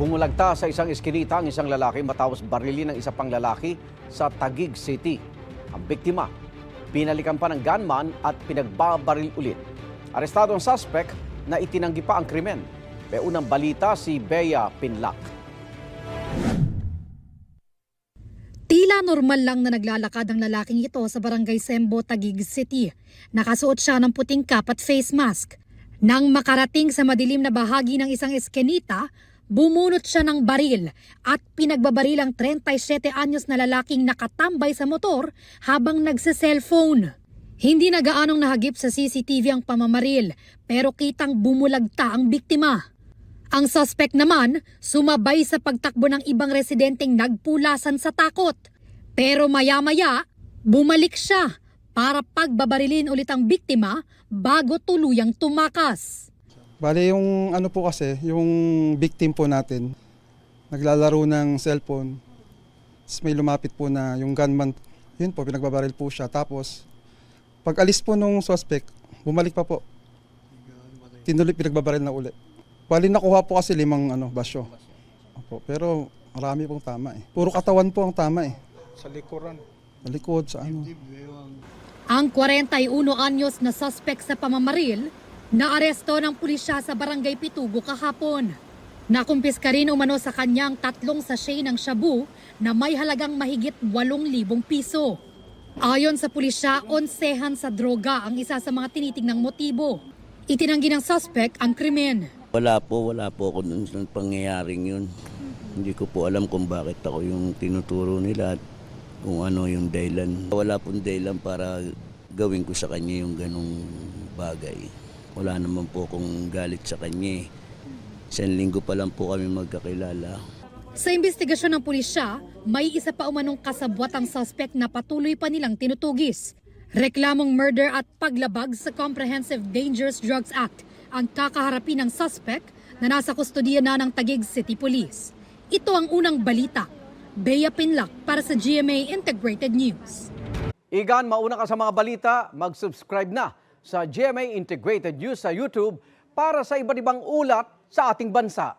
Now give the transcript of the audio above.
Bumulagta sa isang iskinita ang isang lalaki matapos barilin ng isa pang lalaki sa Taguig City. Ang biktima, pinalikan pa ng gunman at pinagbabaril ulit. Arestado ang suspect na itinanggi pa ang krimen. May unang balita si Bea Pinlac. Tila normal lang na naglalakad ang lalaking ito sa Barangay Sembo, Taguig City. Nakasuot siya ng puting cap at face mask. Nang makarating sa madilim na bahagi ng isang eskenita, bumunot siya ng baril at pinagbabaril ang 37 anyos na lalaking nakatambay sa motor habang nagse-cellphone. Hindi na gaanong nahagip sa CCTV ang pamamaril pero kitang bumulagta ang biktima. Ang suspect naman sumabay sa pagtakbo ng ibang residenteng nagpulasan sa takot. Pero maya-maya, bumalik siya para pagbabarilin ulit ang biktima bago tuluyang tumakas. Bale yung ano po kasi, yung victim po natin, naglalaro ng cellphone. May lumapit po na yung gunman, yun po, pinagbabaril po siya. Tapos, pag alis po nung suspect, bumalik pa po. Tinuloy pinagbabaril na ulit. Bali nakuha po kasi 5 basyo. Opo, pero marami pong tama eh. Puro katawan po ang tama eh. Sa likuran. Sa likod, sa ano. Ang 41 anyos na suspect sa pamamaril, naaresto ng pulisya sa Barangay Pitugo kahapon. Nakumpiska rin umano sa kanyang 3 sachet ng shabu na may halagang mahigit 8,000 piso. Ayon sa pulisya, onsehan sa droga ang isa sa mga tinitingnang motibo. Itinanggi ng suspect ang krimen. Wala po ako dun sa pangyayaring yun. Hindi ko po alam kung bakit ako yung tinuturo nila at kung ano yung dahilan. Wala pong dahilan para gawin ko sa kanya yung ganong bagay. Wala naman po akong galit sa kanya. Isang linggo pa lang po kami magkakilala. Sa investigasyon ng pulisya, may isa pa umanong kasabwat ang suspect na patuloy pa nilang tinutugis. Reklamong murder at paglabag sa Comprehensive Dangerous Drugs Act ang kakaharapin ng suspect na nasa kustodiya na ng Taguig City Police. Ito ang unang balita. Bea Pinlac para sa GMA Integrated News. Igan, mauna ka sa mga balita, mag-subscribe na sa GMA Integrated News sa YouTube para sa iba't ibang ulat sa ating bansa.